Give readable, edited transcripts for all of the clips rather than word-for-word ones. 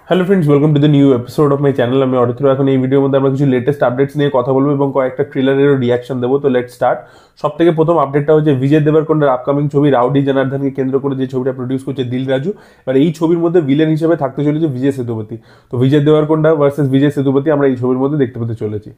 Hello friends, welcome to the new episode of my channel. আমি অরিত্র। এখন এই ভিডিওর মধ্যে আমরা কিছু লেটেস্ট আপডেটস নিয়ে কথা বলবো এবং কয়েকটা ট্রেলারেরও রিয়াকশন দেবো। তো লেটস স্টার্ট। সব থেকে প্রথম আপডেটটা হচ্ছে বিজয় দেবরকোন্ডার আপকামিং ছবি রাউডি জনার্দনকে কেন্দ্র করে যে ছবিটা প্রডিউস করছে দিল রাজু। এবার এই ছবির মধ্যে ভিলেন হিসেবে থাকতে চলেছে বিজয় সেতুপতি। তো বিজয় দেবরকোন্ডা ভার্সেস বিজয় সেতুপতি আমরা এই ছবির মধ্যে দেখতে পেতে চলেছি।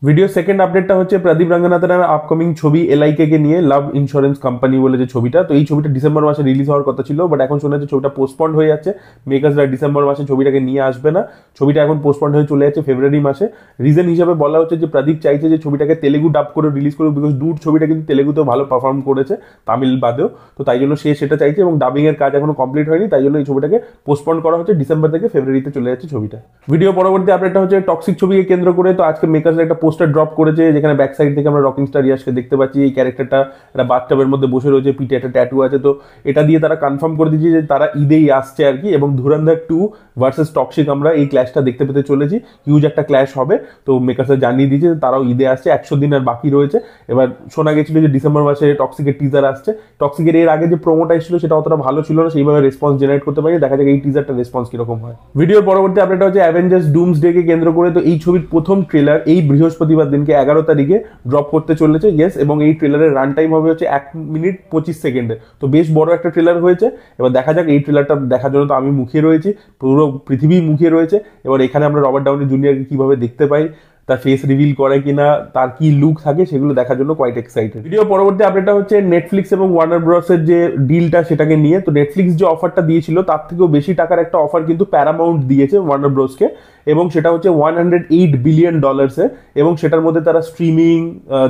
ভিডিও সেকেন্ড আপডেটটা হচ্ছে প্রদীপ রঙ্গনাথনের আপকামিং ছবি এলআইকে কে নিয়ে, লাভ ইন্স্যুরেন্স কোম্পানি বলে যে ছবিটা। তো এই ছবিটা ডিসেম্বর মাসে রিলিজ হওয়ার কথা ছিল, বাট এখন শোনা যাচ্ছে ছবিটা পোস্টপন্ড হয়ে যাচ্ছে। মেকার্সরা ডিসেম্বর মাসে ছবিটাকে নিয়ে আসবে না, ছবিটা এখন পোস্টপন্ড হয়ে চলে যাচ্ছে ফেব্রুয়ারি মাসে। রিজন হিসাবে বলা হচ্ছে যে প্রদীপ চাইছে যে ছবিটাকে তেলেগু ডাব করে রিলিজ করুক, বিকজ ডুড ছবিটা কিন্তু তেলেগুতেও ভালো পারফর্ম করেছে, তামিল বাদেও। তো তাই জন্য সে সেটা চাইছে এবং ডাবিং এর কাজ এখনো কমপ্লিট হয়নি, তাই জন্য এই ছবিটাকে পোস্টপন্ড করা হচ্ছে। ডিসেম্বর থেকে ফেব্রুয়ারিতে চলে যাচ্ছে ছবিটা। ভিডিও পরবর্তী আপডেটটা হচ্ছে টক্সিক ছবিকে কেন্দ্র করে। তো আজকে মেকার্সরা একটা পোস্টার ড্রপ করেছে, যেখানে ব্যাক সাইড থেকে আমরা রকিং স্টার ইয়াশকে দেখতে পাচ্ছি। এই ক্যারেক্টারটা একটা বাথটাবের মধ্যে বসে রয়েছে, পিঠে একটা ট্যাটু আছে। তো এটা দিয়ে তারা কনফার্ম করে দিয়েছে যে তারা ঈদেই আসছে আর কি, এবং ধুরন্ধর 2 ভার্সেস টক্সিক আমরা এই ক্ল্যাশটা দেখতে পেতে চলেছি। হিউজ একটা ক্ল্যাশ হবে। তো মেকার্সরা জানিয়ে দিয়েছে তারাও ঈদে আসছে, 100 দিন আর বাকি রয়েছে। এবার শোনা গেছিল যে ডিসেম্বর মাসে টক্সিকের টিজার আসছে। টক্সিকের এর আগে যে প্রোমোটা ছিল সেটা অতটা ভালো ছিল না, সেইভাবে রেসপন্স জেনারেট করতে পারি। দেখা যাক এই টিজারটা রেসপন্স কিরকম হয়। ভিডিওর পরবর্তী আপডেট হচ্ছে অ্যাভেঞ্জার্স ডুমসডে কে কেন্দ্র করে। তো এই ছবির প্রথম ট্রেলার এই বৃহস্পতিবার দিনকে 11 তারিখে ড্রপ করতে চলেছে। ইয়েস, এবং এই ট্রেলারের রান টাইম হবে হচ্ছে 1 মিনিট 25 সেকেন্ডে। তো বেশ বড় একটা ট্রেলার হয়েছে। এবার দেখা যাক এই ট্রেলারটা দেখার জন্য তো আমি মুখিয়ে রয়েছি, পুরো পৃথিবী মুখিয়ে রয়েছে। এবার এখানে আমরা রবার্ট ডাউনি জুনিয়রকে কিভাবে দেখতে পাই, তার ফেস রিভিল করে কিনা, তার কি লুক থাকে, সেগুলো দেখার জন্য কোয়াইট এক্সাইটেড। ভিডিও পরবর্তী আপডেটটা হচ্ছে নেটফ্লিক্স এবং ওয়ার্নার ব্রসের যে ডিলটা সেটাকে নিয়ে। তো নেটফ্লিক্স যে অফারটা দিয়েছিল তার থেকেও বেশি টাকার একটা অফার কিন্তু প্যারামাউন্ট দিয়েছে ওয়ার্নার ব্রসকে, এবং সেটা হচ্ছে $108 বিলিয়ন। এবং সেটার মধ্যে তারা স্ট্রিমিং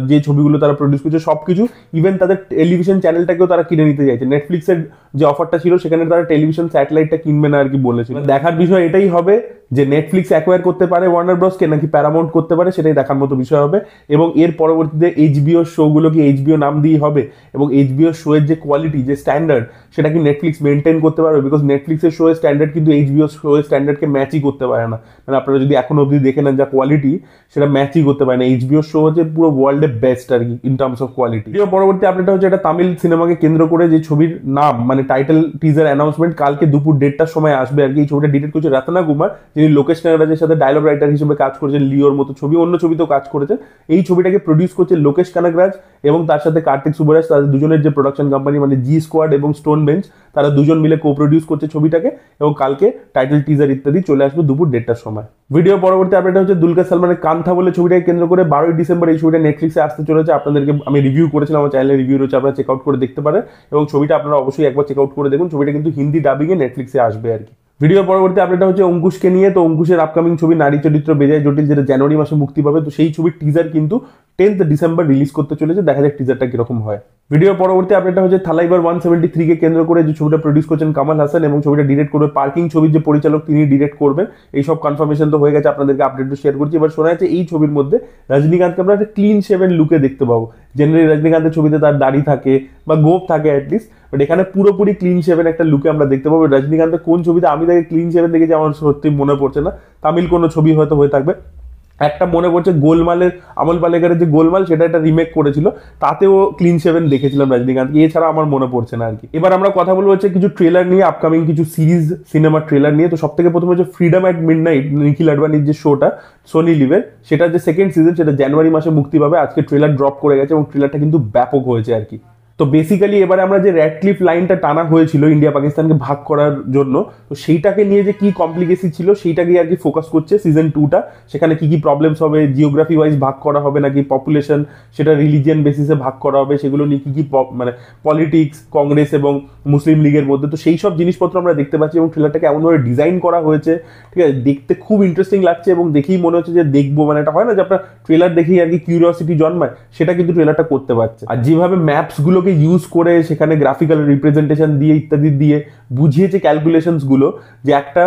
যে ছবিগুলো তারা প্রডিউস করছে সবকিছু, ইভেন তাদের টেলিভিশন চ্যানেলটাকেও তারা কিনে নিতে চাইছে। নেটফ্লিক্সের যে অফারটা ছিল সেখানে তারা টেলিভিশন স্যাটেলাইটটা কিনবে না আর কি বলেছিল। দেখার বিষয় এটাই হবে যে নেটফ্লিক্স অ্যাকোয়ার করতে পারে ওয়ার্নার ব্রসকে নাকি প্যারামাউন্ট করতে পারে, সেটাই দেখার মতো বিষয় হবে। এবং এর পরবর্তীতে এইচবিও শোগুলো কি এইচবিও নাম দিয়ে হবে, এবং এইচবিও শো এর যে কোয়ালিটি, যে স্ট্যান্ডার্ড, সেটা কি নেটফ্লিক্স মেনটেন করতে পারবে? বিকজ নেটফ্লিক্সের শো এর স্ট্যান্ডার্ড কিন্তু এইচবিও শো এর স্ট্যান্ডার্ডকে ম্যাচই করতে পারে না। মানে আপনারা যদি এখন অবধি দেখে নেন যা কোয়ালিটি, সেটা ম্যাচই করতে পারে না। এইচবিও শো হচ্ছে পুরো ওয়ার্ল্ডের বেস্ট আর কি ইন টার্মস অফ কোয়ালিটি। পরবর্তী আপডেটটা হচ্ছে এটা তামিল সিনেমাকে কেন্দ্র করে যে ছবির নাম, মানে টাইটেল টিজার অ্যানাউন্সমেন্ট কালকে দুপুর 1:30টার সময় আসবে আর কি। এই ছবিটা ডিরেক্ট করছে রত্না কুমার, যিনি লোকেশ কানাগরাজের সাথে ডায়লগ রাইটার হিসেবে কাজ করেছেন, লিওর মতো ছবি, অন্য ছবিতেও কাজ করেছেন। এই ছবিটাকে প্রডিউস করছে লোকেশ কানাগরাজ এবং তার সাথে কার্তিক সুবরাজ। তাদের দুজনের যে প্রোডাকশন কোম্পানি মানে জি স্কোয়াড এবং স্টোন বেঞ্চ, তারা দুজন মিলে কো প্রডিউস করছে ছবিটাকে। এবং কালকে টাইটেল টিজার ইত্যাদি চলে আসবে দুপুর 1:30টার সময়। ভিডিও পরবর্তী আপডেট হচ্ছে দুলকার সালমানের কান্থা বলে ছবিটাকে কেন্দ্র করে 12ই ডিসেম্বর এই ছবিটা নেটফ্লিক্সে আসতে চলেছে। আপনাদেরকে আমি রিভিউ করেছিলাম, আমার চ্যানেলে রিভিউ রয়েছে, আপনারা চেক আউট করে দেখতে পারেন। এবং ছবিটা আপনারা অবশ্যই একবার চেক আউট করে দেখুন। ছবিটা কিন্তু হিন্দি ডাবিংয়ে নেটফ্লিক্সে আসবে আর কি। ভিডিও পরবর্তী আপডেট হচ্ছে অঙ্কুশকে নিয়ে। তো অঙ্কুশের আপকামিং ছবি নারী চরিত্র বেজায় জটিল, যেটা জানুয়ারি মাসে মুক্তি পাবে। তো সেই ছবির টিজার কিন্তু 10th ডিসেম্বর রিলিজ করতে চলেছে। দেখা যাক টিজারটা কিরকম হয়। ভিডিও পরবর্তী আপডেটটা হচ্ছে থালাইবার 173 কে কেন্দ্র করে যে ছবিটা প্রডিউস করছেন কামাল হাসান, এবং ছবিটা ডিরেক্ট করবে পার্কিং ছবির যে পরিচালক তিনি ডিরেক্ট করবেন। এই সব কনফার্মেশন তো হয়ে গেছে, আপনাদেরকে আপডেট শেয়ার করছি। এবার শোনা যাচ্ছে এই ছবির মধ্যে রজনীকান্তকে আমরা একটা ক্লিন শেভেন লুকে দেখতে পাবো। জেনারেলি রজনীকান্তের ছবিতে তার দাড়ি থাকে বা গোপ থাকে অ্যাটলিস্ট, বাট এখানে পুরোপুরি ক্লিন শেভেন একটা লুকে আমরা দেখতে পাবো। রজনীকান্তের কোন ছবিতে আমি তাকে ক্লিন শেভেন দেখেছি আমার সত্যি মনে পড়ছে না। তামিল কোনো ছবি হয়তো হয়ে থাকবে। একটা মনে পড়ছে গোলমালের, আমল পালেকারের যে গোলমাল, সেটা একটা রিমেক করেছিল, তাতেও ক্লিন শেভেন দেখেছিলাম রজনীকান্ত। এছাড়া আমার মনে পড়ছে না আর কি। এবার আমরা কথা বলবো হচ্ছে কিছু ট্রেলার নিয়ে, আপকামিং কিছু সিরিজ সিনেমার ট্রেলার নিয়ে। তো সব থেকে প্রথমে হচ্ছে ফ্রিডম অ্যাট মিডনাইট, নিখিল আডবাণীর যে শোটা সোনি লিভের, সেটা যে সেকেন্ড সিজন, সেটা জানুয়ারি মাসে মুক্তি পাবে। আজকে ট্রেলার ড্রপ করে গেছে এবং ট্রেলারটা কিন্তু ব্যাপক হয়েছে আর কি। তো বেসিক্যালি এবারে আমরা যে র্যাডক্লিফ লাইনটা টানা হয়েছিল ইন্ডিয়া পাকিস্তানকে ভাগ করার জন্য, তো সেইটাকে নিয়ে যে কি কমপ্লিকেসি ছিল সেইটাকে আর কি ফোকাস করছে সিজন 2টা। সেখানে কি কি প্রবলেমস হবে, জিওগ্রাফি ওয়াইজ ভাগ করা হবে নাকি পপুলেশন, সেটা রিলিজিয়ান বেসিসে ভাগ করা হবে, সেগুলো নিয়ে কি কি মানে পলিটিক্স, কংগ্রেস এবং মুসলিম লীগের মধ্যে। তো সেই সব জিনিসপত্র আমরা দেখতে পাচ্ছি এবং ট্রেলারটাকে এমনভাবে ডিজাইন করা হয়েছে, ঠিক আছে, দেখতে খুব ইন্টারেস্টিং লাগছে এবং দেখেই মনে হচ্ছে যে দেখবো। মানে এটা হয় না যে আপনার ট্রেলার দেখেই আর কি কিউরিওসিটি জন্মায়, সেটা কিন্তু ট্রেলারটা করতে পারছে। আর যেভাবে ম্যাপসগুলোকে ইউজ করে সেখানে গ্রাফিক্যাল রিপ্রেজেন্টেশন দিয়ে ইত্যাদি দিয়ে বুঝিয়েছে ক্যালকুলেশনস গুলো, যে একটা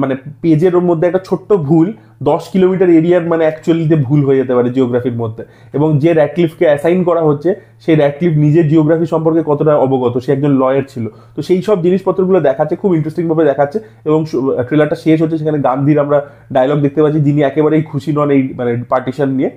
মানে পেজের মধ্যে একটা ছোট্ট ভুল 10 কিলোমিটার এরিয়ার মানে অ্যাকচুয়ালিতে ভুল হয়ে যেতে পারে জিওগ্রাফির মধ্যে। এবং যে র্যাডক্লিফকে অ্যাসাইন করা হচ্ছে, সেই র্যাডক্লিফ নিজের জিওগ্রাফি সম্পর্কে কতটা অবগত, সে একজন লয়ার ছিল। তো সেই সব জিনিসপত্রগুলো দেখাচ্ছে, খুব ইন্টারেস্টিং ভাবে দেখাচ্ছে। এবং ট্রেলারটা শেষ হচ্ছে, সেখানে গান্ধীর আমরা ডায়লগ দেখতে পাচ্ছি, যিনি একেবারেই খুশি নন এই মানে পার্টিশন নিয়ে।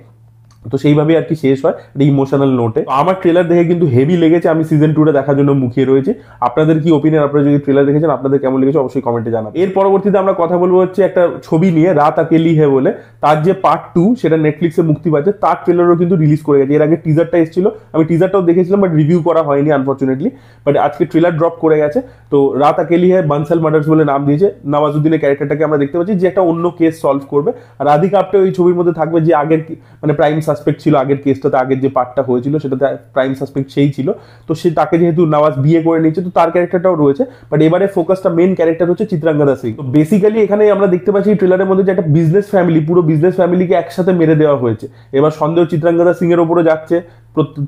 তো সেইভাবে আর কি শেষ হয় ইমোশনাল নোটে। আমার ট্রেলার দেখে কিন্তু হেভি লেগেছে, আমি সিজন 2 দেখার জন্য মুখিয়ে রয়েছে। আপনাদের কি ওপিনিয়ন, আপনারা যদি ট্রেলার দেখেছেন আপনাদের কেমন লেগেছে অবশ্যই কমেন্টে জানাবেন। এর পরবর্তীতে আমরা কথা বলবো হচ্ছে একটা ছবি নিয়ে, রাত আকেলি হে বলে, তার যে পার্ট 2 সেটা নেটফ্লিক্সে মুক্তি পাচ্ছে, তার ট্রেলারও কিন্তু রিলিজ করে গেছে। এর আগে টিজারটা এসেছিল, আমি টিজারটাও দেখেছিলাম বাট রিভিউ করা হয়নি আনফরচুনেটলি, বাট আজকে ট্রেলার ড্রপ করে গেছে। তো রাত আকেলি হে বানসাল মার্ডার্স বলে নাম দিয়েছে। নওয়াজুদ্দিনের ক্যারেক্টারটাকে আমরা দেখতে পাচ্ছি যে একটা অন্য কেস সলভ করবে, আর রাধিকা আপ্তে ওই ছবির মধ্যে থাকবে যে আগের মানে প্রাইম সাসপেক্ট ছিল আগের কেসটাতে, আগের যে পার্টটা হয়েছিল সেটাতে প্রাইম সাসপেক্ট সেই ছিল। তো সে তাকে যেহেতু নওয়াজ বিয়ে করে নিচ্ছে তো তার ক্যারেক্টারটাও রয়েছে, বাট এবারে ফোকাসটা মেন ক্যারেক্টার হচ্ছে চিত্রাঙ্গদা সিং। তো বেসিক্যালি এখানে আমরা দেখতে পাচ্ছি ট্রেলারের মধ্যে যে একটা বিজনেস ফ্যামিলি, পুরো বিজনেস ফ্যামিলিকে একসাথে মেরে দেওয়া হয়েছে। এবার সন্দেহ চিত্রাঙ্গদা সিং এর উপরে যাচ্ছে,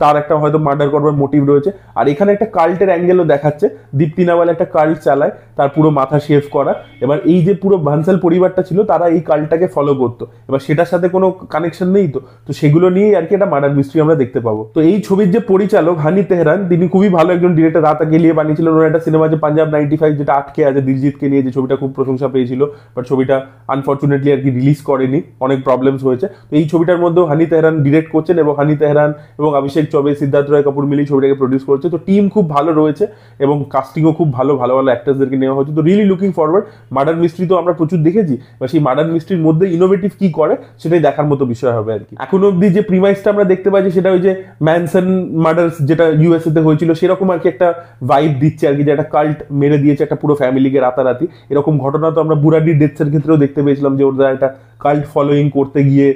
তার একটা হয়তো মার্ডার করবার মোটিভ রয়েছে। আর এখানে একটা কাল্টের অ্যাঙ্গেলও দেখাচ্ছে, দীপ্তি নাওয়াল একটা কাল্ট চালায়, তার পুরো মাথা শেভ করা। এবার এই যে পুরো বানসাল পরিবারটা ছিল তারা এই কাল্টটাকে ফলো করতো, এবার সেটার সাথে কোনো কানেকশন নেই, তো সেগুলো নিয়েই আর কি একটা মার্ডার মিস্ট্রি আমরা দেখতে পাবো। তো এই ছবির যে পরিচালক হানি তেহরান, তিনি খুবই ভালো একজন ডিরেক্টর। রাত আকেলি বানিয়েছিলেন, ওনার একটা সিনেমা যে পাঞ্জাব 95 যেটা আটকে আছে দিলজিৎকে নিয়ে, যে ছবিটা খুব প্রশংসা পেয়েছিল, বাট ছবিটা আনফরচুনেটলি আর কি রিলিজ করেনি, অনেক প্রবলেমস হয়েছে। তো এই ছবিটার মধ্যেও হানি তেহরান ডিরেক্ট করছেন, এবং হানি তেহরান এবং অভিষেক চৌবে, সিদ্ধার্থ রায় কাপুর মিলে ছবিটাকে প্রডিউস করছে। তো টিম খুব ভালো রয়েছে এবং কাস্টিংও খুব ভালো, ভালো ভালো অ্যাক্টার্সদেরকে নেওয়া হচ্ছে। তো really looking forward. Murder mystery তো আমরা প্রচুর দেখেছি, বা সেই মার্ডার মিস্ট্রির মধ্যে ইনোভেটিভ কি করে সেটাই দেখার মতো বিষয় হবে আর কি। এখন অব্দি যে প্রিমাইসটা আমরা দেখতে পাচ্ছি সেটা ওই যে ম্যানসন মার্ডার্স যেটা ইউএসএ তে হয়েছিল সেরকম আর কি একটা ভাইব দিচ্ছে আর কি, যে একটা কাল্ট মেরে দিয়েছে একটা পুরো ফ্যামিলিকে রাতারাতি। এরকম ঘটনা তো আমরা বুরাডি ডেথসের ক্ষেত্রেও দেখতে পেয়েছিলাম, যে ওরা একটা কাল্ট ফলোয়িং করতে গিয়ে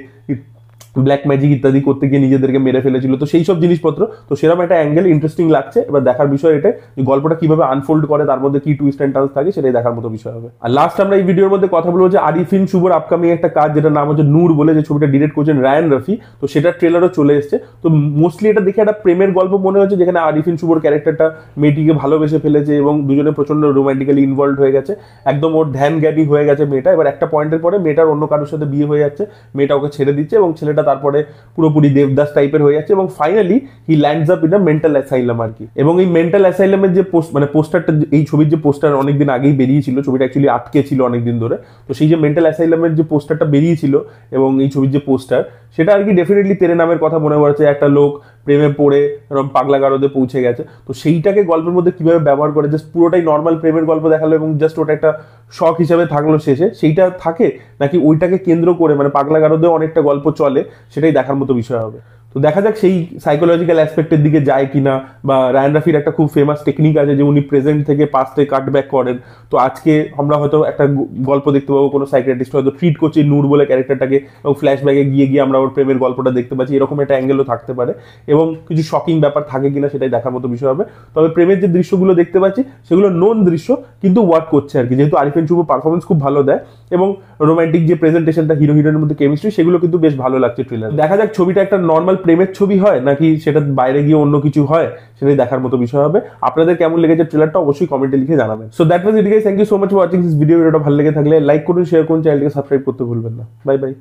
ব্ল্যাক ম্যাজিক ইত্যাদি করতে গিয়ে নিজেদেরকে মেরে ফেলেছিল। তো সেই সব জিনিসপত্র, তো সেরকম একটা অ্যাঙ্গেল ইন্টারেস্টিং লাগছে। এবার দেখার বিষয় এটা যে গল্পটা কিভাবে আনফোল্ড করে, তার মধ্যে কি টুইস্ট এন্ড টার্নস থাকে সেটাই দেখার মতো বিষয় হবে। আর লাস্ট আমরা এই ভিডিওর মধ্যে কথা বলবো যে আরিফিন শুভর আপকামিং একটা কাজ, যেটার নাম হচ্ছে নূর বলে, যে ছবিটা ডিরেক্ট করছেন রায়ান রফি। তো সেটার ট্রেলারও চলে এসেছে। তো মোস্টলি এটা দেখে একটা প্রেমের গল্প মনে হচ্ছে, যেখানে আরিফিন শুভর ক্যারেক্টারটা মেয়েটিকে ভালোবেসে ফেলেছে এবং দুজনে প্রচন্ড রোমান্টিক্যালি ইনভলভ হয়ে গেছে, একদম ওর ধ্যান জ্ঞানী হয়ে গেছে মেয়েটা। এবার একটা পয়েন্টের পরে মেয়েটার অন্য কারোর সাথে বিয়ে হয়ে যাচ্ছে, মেয়েটা ওকে ছেড়ে দিচ্ছে এবং ছেলেটা তারপরে পুরোপুরি দেবদাস টাইপের হয়ে যাচ্ছে, এবং finally he lands up in a mental asylum আর কি। এবং এই মেন্টাল অ্যাসাইলামের যে মানে পোস্টারটা, এই ছবির যে পোস্টার অনেকদিন আগেই বেরিয়েছিল, ছবিটা অ্যাকচুয়ালি আটকে ছিল অনেকদিন ধরে। তো সেই যে মেন্টাল অ্যাসাইলামের যে পোস্টারটা বেরিয়েছিল এবং এই ছবির যে পোস্টার, সেটা আর কি ডেফিনেটলি তেরে নামের কথা মনে পড়ছে। একটা লোক প্রেমে পড়ে এরকম পাগলা গারদে পৌঁছে গেছে, তো সেইটাকে গল্পের মধ্যে কিভাবে ব্যবহার করে, জাস্ট পুরোটাই নর্মাল প্রেমের গল্প দেখালো এবং জাস্ট ওটা একটা শখ হিসাবে থাকলো শেষে, সেইটা থাকে নাকি ওইটাকে কেন্দ্র করে মানে পাগলা গারদেও অনেকটা গল্প চলে, সেটাই দেখার মতো বিষয় হবে। তো দেখা যাক সেই সাইকোলজিক্যাল অ্যাসপেক্টের দিকে যায় কিনা। বা রায়ান রাফির একটা খুব ফেমাস টেকনিক আছে যে উনি প্রেজেন্ট থেকে পাস্টে কাটব্যাক করেন। তো আজকে আমরা হয়তো একটা গল্প দেখতে পাবো, কোনো সাইকিয়াট্রিস্ট হয়তো ট্রিট করছে নূর বলে ক্যারেক্টারটাকে, এবং ফ্ল্যাশব্যাকে গিয়ে গিয়ে আমরা ওর প্রেমের গল্পটা দেখতে পাচ্ছি, এরকম একটা অ্যাঙ্গেলও থাকতে পারে। এবং কিছু শকিং ব্যাপার থাকে কিনা সেটাই দেখার মতো বিষয় হবে। তবে প্রেমের যে দৃশ্যগুলো দেখতে পাচ্ছি সেগুলো নোন দৃশ্য, কিন্তু ওয়ার্ক করছে আর কি, যেহেতু আরিফিন শুভ পারফরমেন্স খুব ভালো দেয় এবং রোমান্টিক যে প্রেজেন্টেশনটা হিরো হিরোইনের মধ্যে কেমিস্ট্রি, সেগুলো কিন্তু বেশ ভালো লাগছে ট্রেলার। দেখা যাক ছবিটা একটা নর্মাল প্রেমের ছবি হয় নাকি সেটা বাইরে গিয়ে অন্য কিছু হয়, সেটাই দেখার মতো বিষয় হবে। আপনাদের কেমন লেগেছে ট্রেলারটা অবশ্যই কমেন্টে লিখে জানাবেন। So that was it guys, thank you so much for watching this video. ভিডিওটা ভালো লেগে থাকলে লাইক করুন, শেয়ার করুন, চ্যানেলটিকে সাবস্ক্রাইব করতে ভুলবেন না। Bye bye.